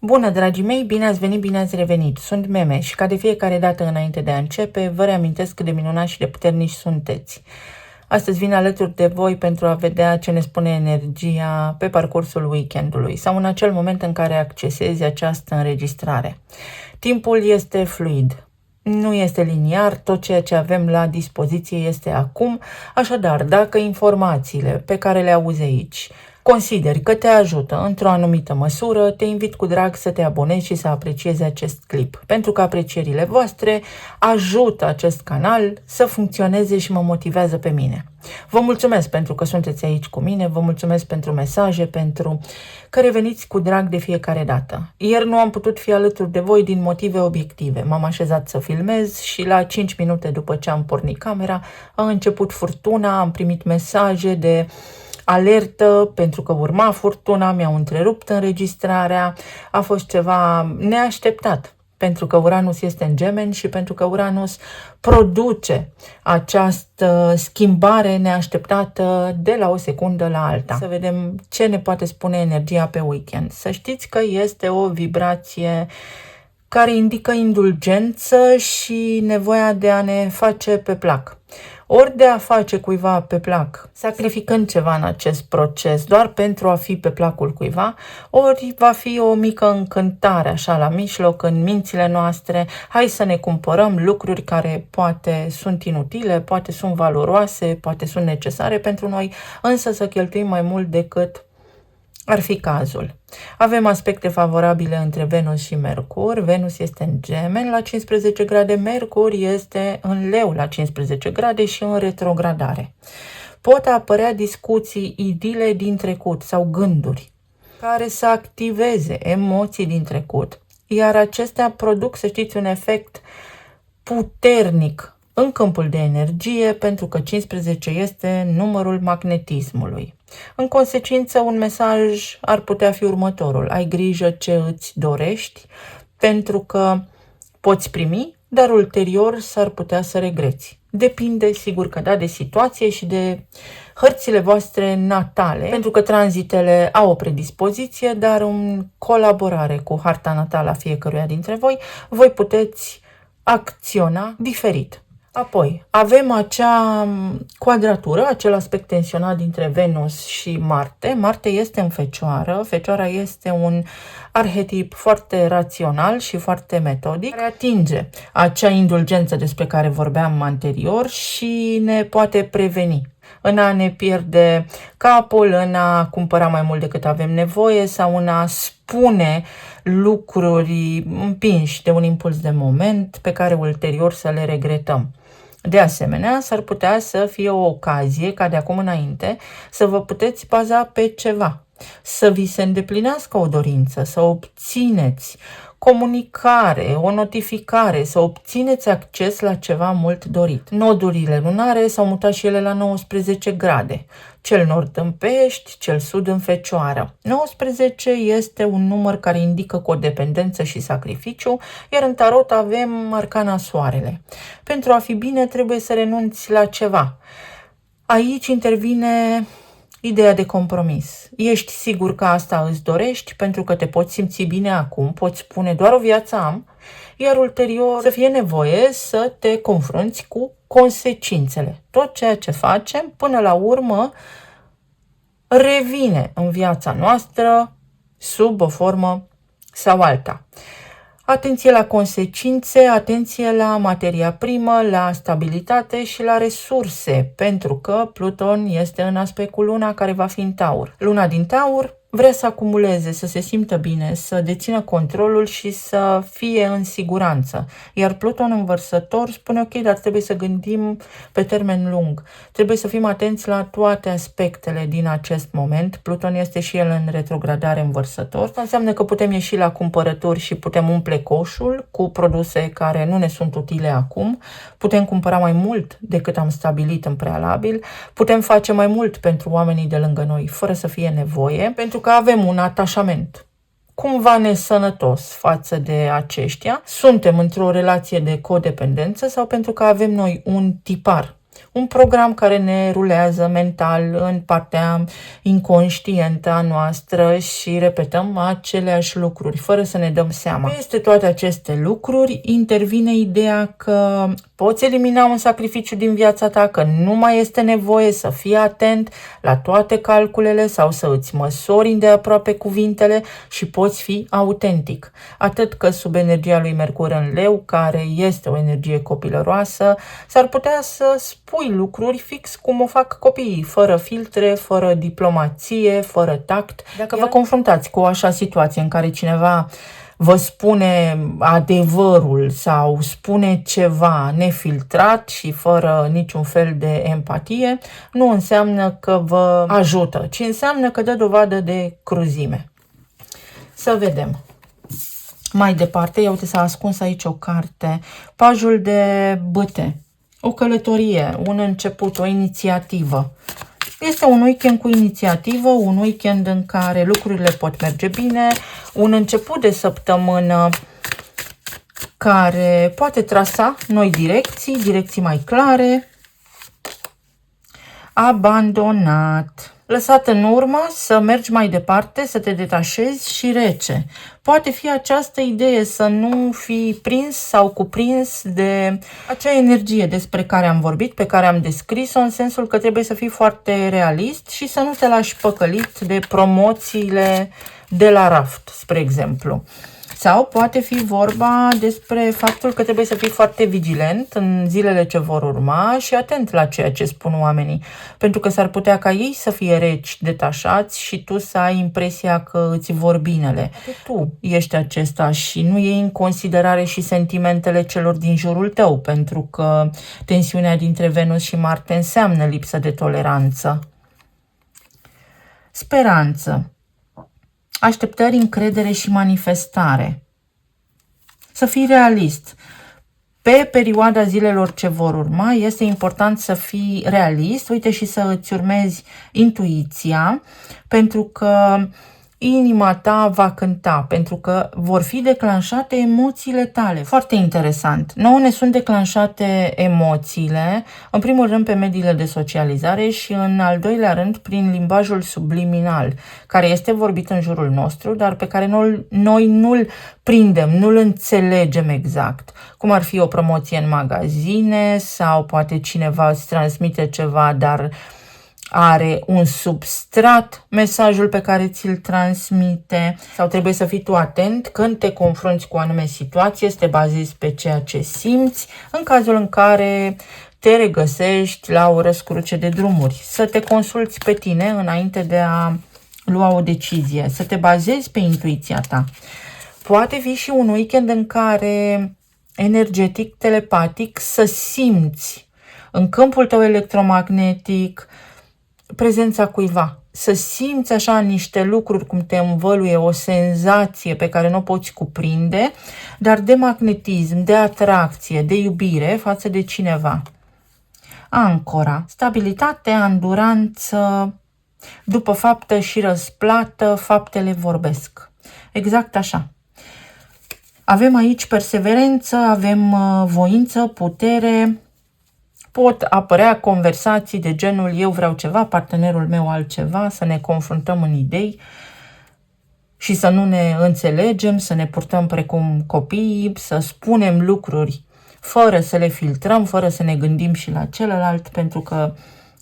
Bună, dragii mei, bine ați venit, bine ați revenit. Sunt Meme și ca de fiecare dată înainte de a începe, vă reamintesc cât de minunați și de puternici sunteți. Astăzi vin alături de voi pentru a vedea ce ne spune energia pe parcursul weekendului sau în acel moment în care accesezi această înregistrare. Timpul este fluid. Nu este liniar, tot ceea ce avem la dispoziție este acum, așadar, dacă informațiile pe care le auzi aici consideri că te ajută într-o anumită măsură, te invit cu drag să te abonezi și să apreciezi acest clip, pentru că aprecierile voastre ajută acest canal să funcționeze și mă motivează pe mine. Vă mulțumesc pentru că sunteți aici cu mine, vă mulțumesc pentru mesaje, pentru că reveniți cu drag de fiecare dată. Ieri nu am putut fi alături de voi din motive obiective. M-am așezat să filmez și la 5 minute după ce am pornit camera a început furtuna, am primit mesaje de alertă pentru că urma furtuna, mi-au întrerupt înregistrarea, a fost ceva neașteptat. Pentru că Uranus este în Gemeni și pentru că Uranus produce această schimbare neașteptată de la o secundă la alta. Să vedem ce ne poate spune energia pe weekend. Să știți că este o vibrație care indică indulgență și nevoia de a ne face pe plac. Ori de a face cuiva pe plac, sacrificând ceva în acest proces doar pentru a fi pe placul cuiva, ori va fi o mică încântare așa la mijloc în mințile noastre, hai să ne cumpărăm lucruri care poate sunt inutile, poate sunt valoroase, poate sunt necesare pentru noi, însă să cheltuim mai mult decât ar fi cazul. Avem aspecte favorabile între Venus și Mercur. Venus este în Gemeni la 15 grade, Mercur este în Leu la 15 grade și în retrogradare. Pot apărea discuții, idile din trecut sau gânduri care să activeze emoții din trecut, iar acestea produc, să știți, un efect puternic în câmpul de energie, pentru că 15 este numărul magnetismului. În consecință, un mesaj ar putea fi următorul: ai grijă ce îți dorești, pentru că poți primi, dar ulterior s-ar putea să regreți. Depinde, sigur că da, de situație și de hărțile voastre natale, pentru că tranzitele au o predispoziție, dar în colaborare cu harta natală a fiecăruia dintre voi, voi puteți acționa diferit. Apoi, avem acea quadratură, acel aspect tensionat dintre Venus și Marte. Marte este în Fecioară. Fecioara este un arhetip foarte rațional și foarte metodic, care atinge acea indulgență despre care vorbeam anterior și ne poate preveni în a ne pierde capul, în a cumpăra mai mult decât avem nevoie sau în a spune lucruri împinși de un impuls de moment pe care ulterior să le regretăm. De asemenea, s-ar putea să fie o ocazie ca de acum înainte să vă puteți baza pe ceva, să vi se îndeplinească o dorință, să obțineți comunicare, o notificare, să obțineți acces la ceva mult dorit. Nodurile lunare s-au mutat și ele la 19 grade, cel nord în Pești, cel sud în Fecioară. 19 este un număr care indică codependență și sacrificiu, iar în tarot avem arcana Soarele. Pentru a fi bine trebuie să renunți la ceva. Aici intervine ideea de compromis. Ești sigur că asta îți dorești pentru că te poți simți bine acum, poți spune doar o viață am, iar ulterior să fie nevoie să te confrunți cu consecințele. Tot ceea ce facem, până la urmă, revine în viața noastră sub o formă sau alta. Atenție la consecințe, atenție la materia primă, la stabilitate și la resurse, pentru că Pluton este în aspect cu Luna, care va fi în Taur. Luna din Taur vrea să acumuleze, să se simtă bine, să dețină controlul și să fie în siguranță. Iar Pluton în Vărsător spune ok, dar trebuie să gândim pe termen lung. Trebuie să fim atenți la toate aspectele din acest moment. Pluton este și el în retrogradare în Vărsător. Asta înseamnă că putem ieși la cumpărături și putem umple coșul cu produse care nu ne sunt utile acum. Putem cumpăra mai mult decât am stabilit în prealabil. Putem face mai mult pentru oamenii de lângă noi fără să fie nevoie, pentru că avem un atașament cumva nesănătos față de aceștia, suntem într-o relație de codependență sau pentru că avem noi un tipar, un program care ne rulează mental în partea inconștientă a noastră și repetăm aceleași lucruri fără să ne dăm seama. Peste toate aceste lucruri intervine ideea că poți elimina un sacrificiu din viața ta, că nu mai este nevoie să fii atent la toate calculele sau să îți măsori îndeaproape cuvintele și poți fi autentic. Atât că sub energia lui Mercur în Leu, care este o energie copilăroasă, s-ar putea să spui lucruri fix cum o fac copiii, fără filtre, fără diplomație, fără tact. Dacă vă confruntați cu o așa situație în care cineva vă spune adevărul sau spune ceva nefiltrat și fără niciun fel de empatie, nu înseamnă că vă ajută, ci înseamnă că dă dovadă de cruzime. Să vedem. Mai departe, ia uite, s-a ascuns aici o carte, pajul de bâte, o călătorie, un început, o inițiativă. Este un weekend cu inițiativă, un weekend în care lucrurile pot merge bine, un început de săptămână care poate trasa noi direcții mai clare. Abandonat. Lăsat în urmă, să mergi mai departe, să te detașezi și rece. Poate fi această idee să nu fii prins sau cuprins de acea energie despre care am vorbit, pe care am descris-o, în sensul că trebuie să fii foarte realist și să nu te lași păcălit de promoțiile de la raft, spre exemplu. Sau poate fi vorba despre faptul că trebuie să fii foarte vigilent în zilele ce vor urma și atent la ceea ce spun oamenii. Pentru că s-ar putea ca ei să fie reci, detașați și tu să ai impresia că îți vor binele. Tu ești acesta și nu iei în considerare și sentimentele celor din jurul tău, pentru că tensiunea dintre Venus și Marte înseamnă lipsă de toleranță. Speranță. Așteptări, încredere și manifestare. Să fii realist. Pe perioada zilelor ce vor urma, este important să fii realist, uite, și să îți urmezi intuiția, pentru că inima ta va cânta, pentru că vor fi declanșate emoțiile tale. Foarte interesant. Nouă ne sunt declanșate emoțiile, în primul rând pe mediile de socializare și în al doilea rând prin limbajul subliminal, care este vorbit în jurul nostru, dar pe care noi nu-l prindem, nu-l înțelegem exact. Cum ar fi o promoție în magazine sau poate cineva îți transmite ceva, dar are un substrat mesajul pe care ți-l transmite, sau trebuie să fii tu atent când te confrunți cu o anume situație, să te bazezi pe ceea ce simți în cazul în care te regăsești la o răscruce de drumuri, să te consulți pe tine înainte de a lua o decizie, să te bazezi pe intuiția ta. Poate fi și un weekend în care energetic, telepatic, să simți în câmpul tău electromagnetic prezența cuiva, să simți așa niște lucruri cum te învăluie, o senzație pe care nu o poți cuprinde, dar de magnetism, de atracție, de iubire față de cineva. Ancora, stabilitate, anduranță, după faptă și răsplată, faptele vorbesc. Exact așa. Avem aici perseverență, avem voință, putere. Pot apărea conversații de genul eu vreau ceva, partenerul meu altceva, să ne confruntăm în idei și să nu ne înțelegem, să ne purtăm precum copiii, să spunem lucruri fără să le filtrăm, fără să ne gândim și la celălalt, pentru că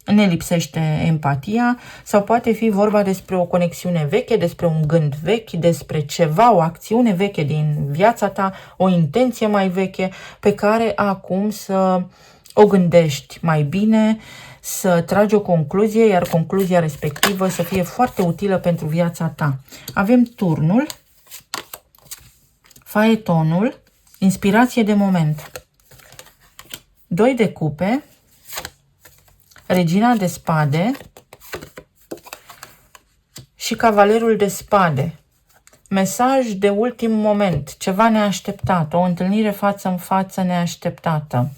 ne lipsește empatia, sau poate fi vorba despre o conexiune veche, despre un gând vechi, despre ceva, o acțiune veche din viața ta, o intenție mai veche pe care acum să o gândești mai bine, să tragi o concluzie, iar concluzia respectivă să fie foarte utilă pentru viața ta. Avem turnul, faetonul, inspirație de moment, 2 de cupe, regina de spade și cavalerul de spade. Mesaj de ultim moment, ceva neașteptat, o întâlnire față în față neașteptată.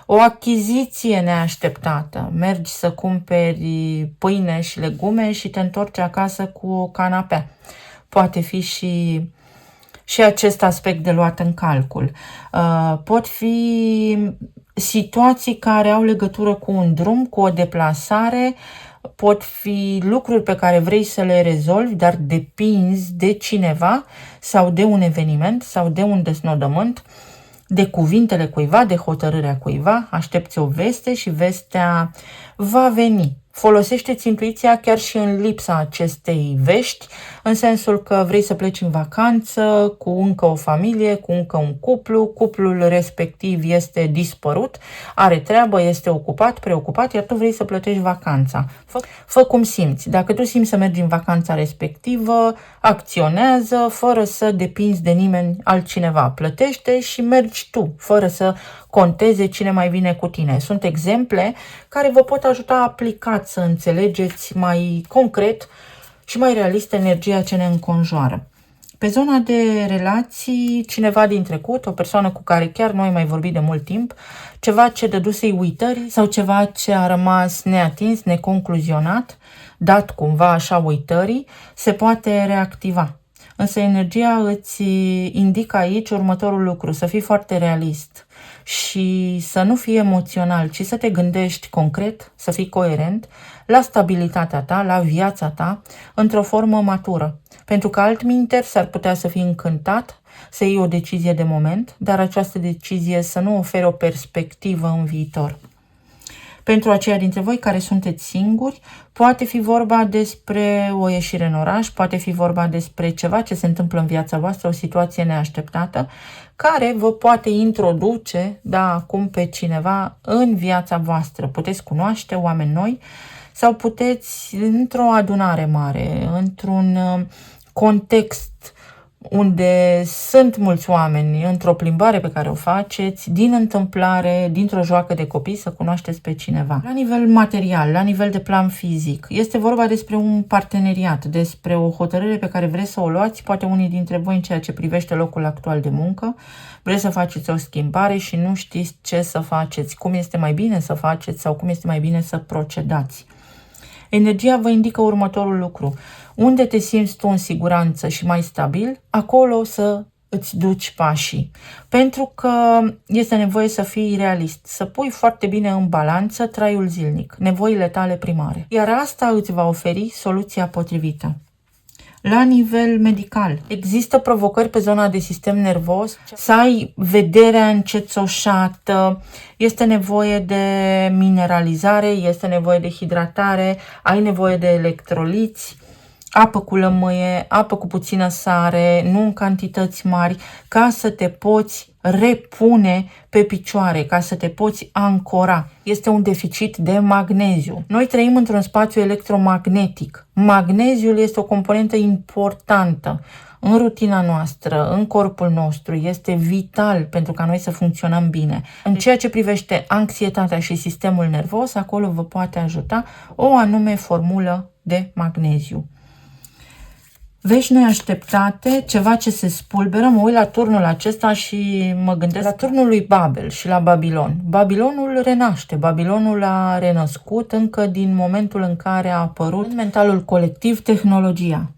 O achiziție neașteptată. Mergi să cumperi pâine și legume și te întorci acasă cu o canapea. Poate fi și și acest aspect de luat în calcul. Pot fi situații care au legătură cu un drum, cu o deplasare, pot fi lucruri pe care vrei să le rezolvi, dar depinzi de cineva sau de un eveniment sau de un desnodământ, de cuvintele cuiva, de hotărârea cuiva, aștepți o veste și vestea va veni. Folosește-ți intuiția chiar și în lipsa acestei vești, în sensul că vrei să pleci în vacanță cu încă o familie, cu încă un cuplu, cuplul respectiv este dispărut, are treabă, este ocupat, preocupat, iar tu vrei să plătești vacanța. Fă cum simți. Dacă tu simți să mergi în vacanța respectivă, acționează fără să depinzi de nimeni altcineva. Plătește și mergi tu, fără să conteze cine mai vine cu tine. Sunt exemple care vă pot ajuta a aplica să înțelegeți mai concret și mai realist energia ce ne înconjoară. Pe zona de relații, cineva din trecut, o persoană cu care chiar nu ai mai vorbit de mult timp, ceva ce dăduse-i uitării sau ceva ce a rămas neatins, neconcluzionat, dat cumva așa uitării, se poate reactiva. Însă energia îți indică aici următorul lucru, să fii foarte realist și să nu fii emoțional, ci să te gândești concret, să fii coerent la stabilitatea ta, la viața ta, într-o formă matură. Pentru că altminteri s-ar putea să fii încântat, să iei o decizie de moment, dar această decizie să nu ofere o perspectivă în viitor. Pentru aceia dintre voi care sunteți singuri, poate fi vorba despre o ieșire în oraș, poate fi vorba despre ceva ce se întâmplă în viața voastră, o situație neașteptată, care vă poate introduce, acum pe cineva în viața voastră. Puteți cunoaște oameni noi sau puteți, într-o adunare mare, într-un context unde sunt mulți oameni, într-o plimbare pe care o faceți, din întâmplare, dintr-o joacă de copii, să cunoașteți pe cineva. La nivel material, la nivel de plan fizic, este vorba despre un parteneriat, despre o hotărâre pe care vreți să o luați, poate unii dintre voi în ceea ce privește locul actual de muncă, vreți să faceți o schimbare și nu știți ce să faceți, cum este mai bine să faceți sau cum este mai bine să procedați. Energia vă indică următorul lucru. Unde te simți tu în siguranță și mai stabil, acolo să îți duci pașii. Pentru că este nevoie să fii realist, să pui foarte bine în balanță traiul zilnic, nevoile tale primare. Iar asta îți va oferi soluția potrivită. La nivel medical, există provocări pe zona de sistem nervos, să ai vederea încețoșată, este nevoie de mineralizare, este nevoie de hidratare, ai nevoie de electroliți, apă cu lămâie, apă cu puțină sare, nu în cantități mari, ca să te poți repune pe picioare, ca să te poți ancora. Este un deficit de magneziu. Noi trăim într-un spațiu electromagnetic. Magneziul este o componentă importantă în rutina noastră, în corpul nostru, este vital pentru ca noi să funcționăm bine. În ceea ce privește anxietatea și sistemul nervos, acolo vă poate ajuta o anume formulă de magneziu. Vești neașteptate, ceva ce se spulberă, mă uit la turnul acesta și mă gândesc la turnul lui Babel și la Babilon. Babilonul renaște, Babilonul a renăscut încă din momentul în care a apărut în mentalul colectiv tehnologia.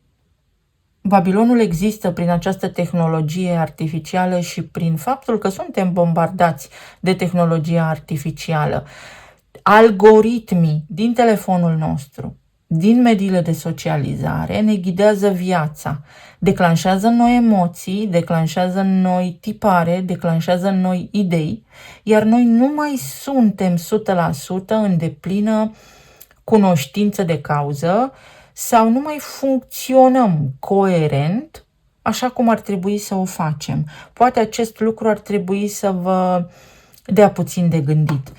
Babilonul există prin această tehnologie artificială și prin faptul că suntem bombardați de tehnologia artificială. Algoritmii din telefonul nostru, din mediile de socializare, ne ghidează viața, declanșează noi emoții, declanșează noi tipare, declanșează noi idei, iar noi nu mai suntem 100% în deplină cunoștință de cauză sau nu mai funcționăm coerent așa cum ar trebui să o facem. Poate acest lucru ar trebui să vă dea puțin de gândit.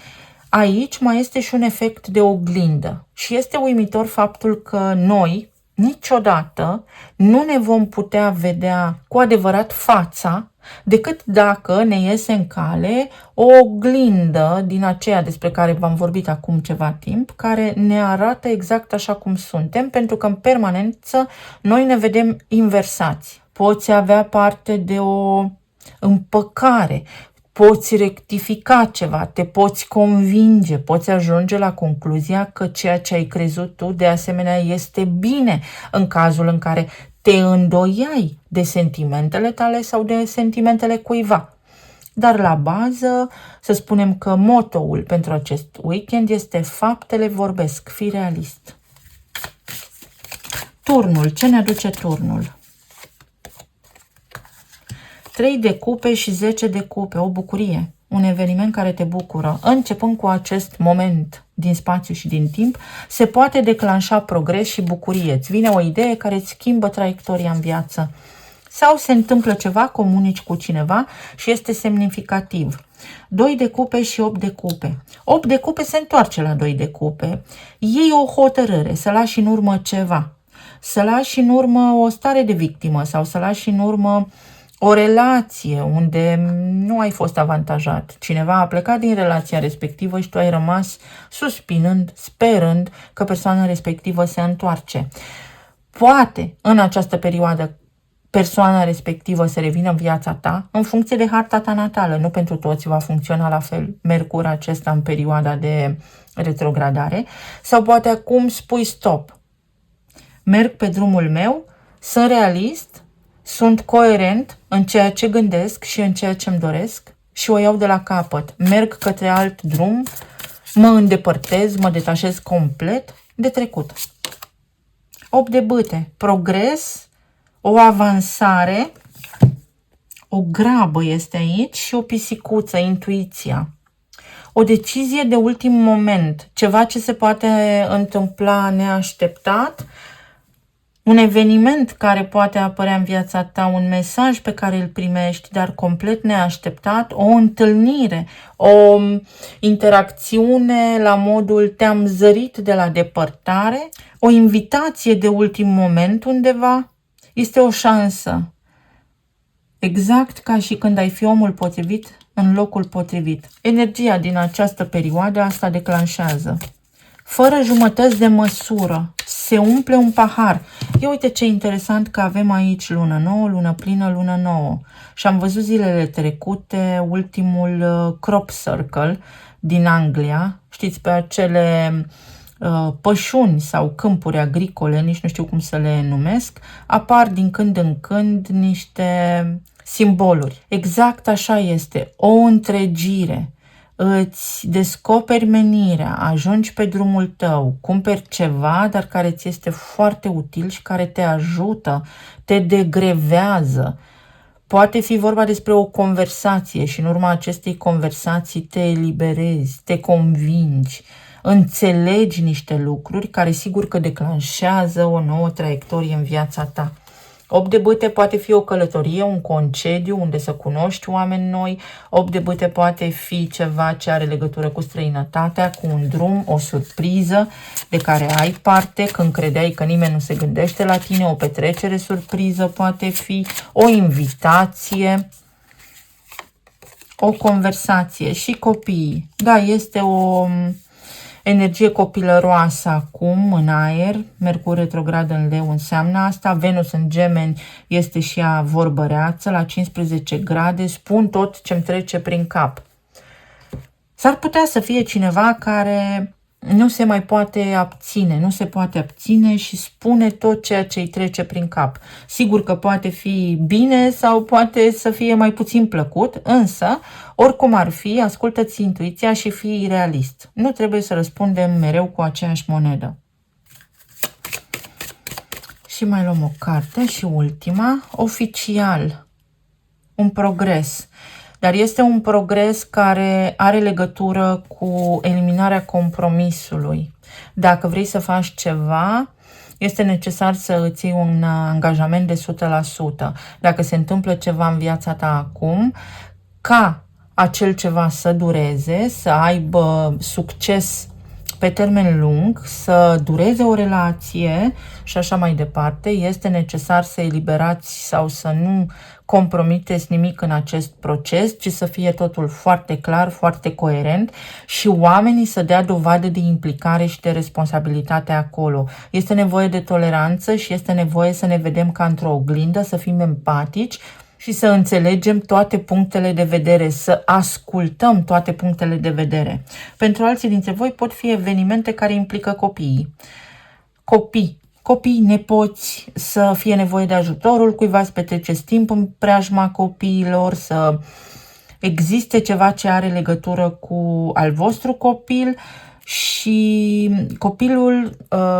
Aici mai este și un efect de oglindă și este uimitor faptul că noi niciodată nu ne vom putea vedea cu adevărat fața decât dacă ne iese în cale o oglindă din aceea despre care v-am vorbit acum ceva timp, care ne arată exact așa cum suntem, pentru că în permanență noi ne vedem inversați. Poți avea parte de o împăcare, poți rectifica ceva, te poți convinge, poți ajunge la concluzia că ceea ce ai crezut tu de asemenea este bine în cazul în care te îndoiai de sentimentele tale sau de sentimentele cuiva. Dar la bază, să spunem că motoul pentru acest weekend este faptele vorbesc, fii realist. Turnul, ce ne aduce turnul? 3 de cupe și 10 de cupe, o bucurie, un eveniment care te bucură. Începând cu acest moment din spațiu și din timp, se poate declanșa progres și bucurie. Îți vine o idee care îți schimbă traiectoria în viață. Sau se întâmplă ceva, comunici cu cineva și este semnificativ. 2 de cupe și 8 de cupe. 8 de cupe se întoarce la 2 de cupe. Iei o hotărâre, să lași în urmă ceva. Să lași în urmă o stare de victimă sau să lași în urmă o relație unde nu ai fost avantajat. Cineva a plecat din relația respectivă și tu ai rămas suspinând, sperând că persoana respectivă se întoarce. Poate în această perioadă persoana respectivă să revină în viața ta în funcție de harta ta natală. Nu pentru toți va funcționa la fel Mercur acesta în perioada de retrogradare. Sau poate acum spui stop. Merg pe drumul meu, sunt realist, sunt coerent în ceea ce gândesc și în ceea ce îmi doresc și o iau de la capăt. Merg către alt drum, mă îndepărtez, mă detașez complet de trecut. 8 de bâte, progres, o avansare, o grabă este aici și o pisicuță, intuiția. O decizie de ultim moment, ceva ce se poate întâmpla neașteptat, un eveniment care poate apărea în viața ta, un mesaj pe care îl primești, dar complet neașteptat, o întâlnire, o interacțiune la modul te-am zărit de la depărtare, o invitație de ultim moment undeva, este o șansă. Exact ca și când ai fi omul potrivit în locul potrivit. Energia din această perioadă asta declanșează. Fără jumătăți de măsură, se umple un pahar. Ia uite ce interesant că avem aici lună nouă, lună plină, lună nouă. Și am văzut zilele trecute ultimul crop circle din Anglia. Știți, pe acele pășuni sau câmpuri agricole, nici nu știu cum să le numesc, apar din când în când niște simboluri. Exact așa este, o întregire. Îți descoperi menirea, ajungi pe drumul tău, cumperi ceva, dar care ți este foarte util și care te ajută, te degrevează. Poate fi vorba despre o conversație și în urma acestei conversații te eliberezi, te convingi, înțelegi niște lucruri care sigur că declanșează o nouă traiectorie în viața ta. 8 de bâte poate fi o călătorie, un concediu unde să cunoști oameni noi. 8 de bâte poate fi ceva ce are legătură cu străinătatea, cu un drum, o surpriză de care ai parte când credeai că nimeni nu se gândește la tine, o petrecere surpriză poate fi, o invitație, o conversație și copiii. Da, este o energie copilăroasă acum în aer, Mercur retrograd în Leu înseamnă asta, Venus în Gemeni este și ea vorbăreață la 15 grade, spun tot ce-mi trece prin cap. S-ar putea să fie cineva care nu se mai poate abține, nu se poate abține și spune tot ceea ce îi trece prin cap. Sigur că poate fi bine sau poate să fie mai puțin plăcut, însă, oricum ar fi, ascultă-ți intuiția și fii realist. Nu trebuie să răspundem mereu cu aceeași monedă. Și mai luăm o carte și ultima, oficial, un progres. Dar este un progres care are legătură cu eliminarea compromisului. Dacă vrei să faci ceva, este necesar să îți iei un angajament de 100%. Dacă se întâmplă ceva în viața ta acum, ca acel ceva să dureze, să aibă succes pe termen lung, să dureze o relație și așa mai departe, este necesar să eliberați sau să nu compromiteți nimic în acest proces, ci să fie totul foarte clar, foarte coerent și oamenii să dea dovadă de implicare și de responsabilitate acolo. Este nevoie de toleranță și este nevoie să ne vedem ca într-o oglindă, să fim empatici și să înțelegem toate punctele de vedere, să ascultăm toate punctele de vedere. Pentru alții dintre voi pot fi evenimente care implică copiii. Copii copii, nepoți, să fie nevoie de ajutorul cuiva, să petreceți timp în preajma copiilor, să existe ceva ce are legătură cu al vostru copil și copilul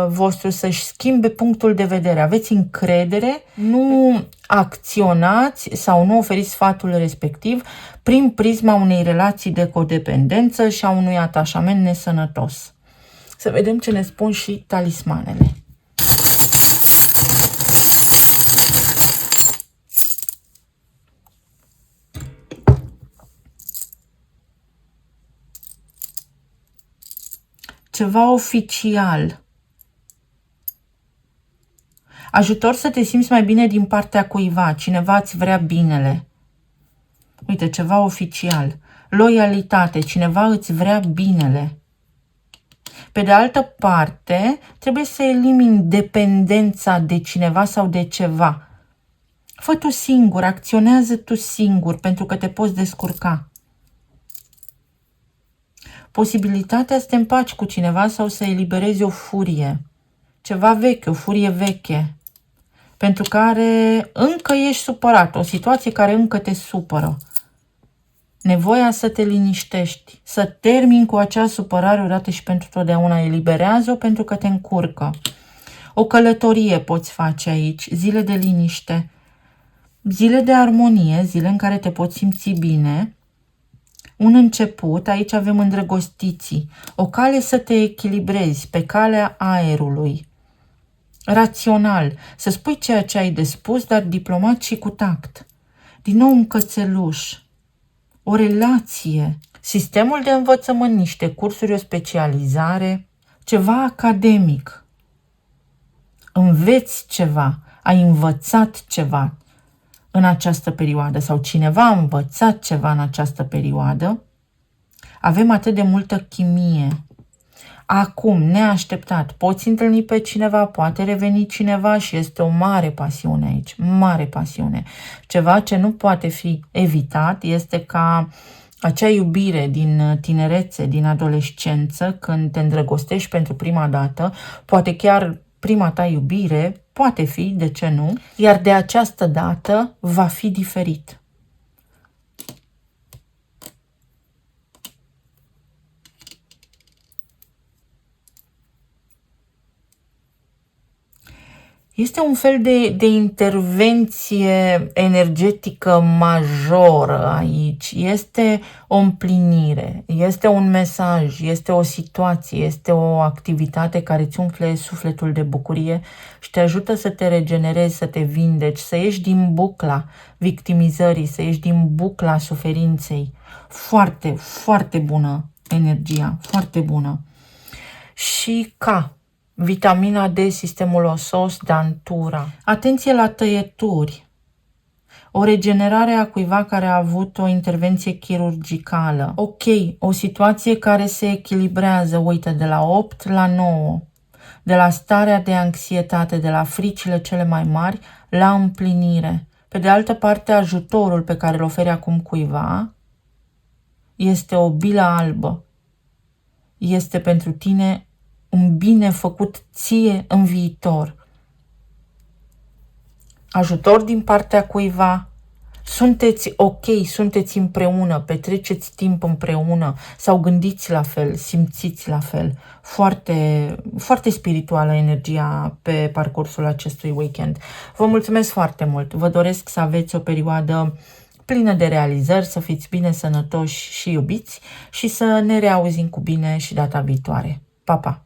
vostru să-și schimbe punctul de vedere. Aveți încredere, nu acționați sau nu oferiți sfatul respectiv prin prisma unei relații de codependență și a unui atașament nesănătos. Să vedem ce ne spun și talismanele. Ceva oficial. Ajutor să te simți mai bine din partea cuiva. Cineva îți vrea binele. Uite, ceva oficial. Loialitate. Cineva îți vrea binele. Pe de altă parte, trebuie să elimini dependența de cineva sau de ceva. Fă tu singur, acționează tu singur pentru că te poți descurca. Posibilitatea să te împaci cu cineva sau să eliberezi o furie. Ceva veche, o furie veche, pentru care încă ești supărat, o situație care încă te supără. Nevoia să te liniștești, să termini cu acea supărare odată și pentru totdeauna. Eliberează-o pentru că te încurcă. O călătorie poți face aici, zile de liniște, zile de armonie, zile în care te poți simți bine. Un început, aici avem îndrăgostiții, o cale să te echilibrezi pe calea aerului. Rațional, să spui ceea ce ai de spus, dar diplomat și cu tact. Din nou un cățeluș, o relație, sistemul de învățământ, niște cursuri, o specializare, ceva academic. Înveți ceva, ai învățat ceva în această perioadă sau cineva a învățat ceva în această perioadă. Avem atât de multă chimie. Acum, neașteptat, poți întâlni pe cineva, poate reveni cineva și este o mare pasiune aici, mare pasiune. Ceva ce nu poate fi evitat este ca acea iubire din tinerețe, din adolescență, când te îndrăgostești pentru prima dată, poate chiar prima ta iubire, poate fi, de ce nu, iar de această dată va fi diferit. Este un fel de intervenție energetică majoră aici. Este o împlinire, este un mesaj, este o situație, este o activitate care îți umfle sufletul de bucurie și te ajută să te regenerezi, să te vindeci, să ieși din bucla victimizării, să ieși din bucla suferinței. Foarte, foarte bună energia, foarte bună. Și vitamina D, sistemul osos, dantura. Atenție la tăieturi. O regenerare a cuiva care a avut o intervenție chirurgicală. Ok, o situație care se echilibrează, uite, de la 8 la 9. De la starea de anxietate, de la fricile cele mai mari, la împlinire. Pe de altă parte, ajutorul pe care îl oferi acum cuiva este o bilă albă. Este pentru tine un bine făcut ție în viitor. Ajutor din partea cuiva. Sunteți ok, sunteți împreună, petreceți timp împreună sau gândiți la fel, simțiți la fel. Foarte, foarte spirituală energia pe parcursul acestui weekend. Vă mulțumesc foarte mult. Vă doresc să aveți o perioadă plină de realizări, să fiți bine, sănătoși și iubiți și să ne reauzim cu bine și data viitoare. Pa, pa!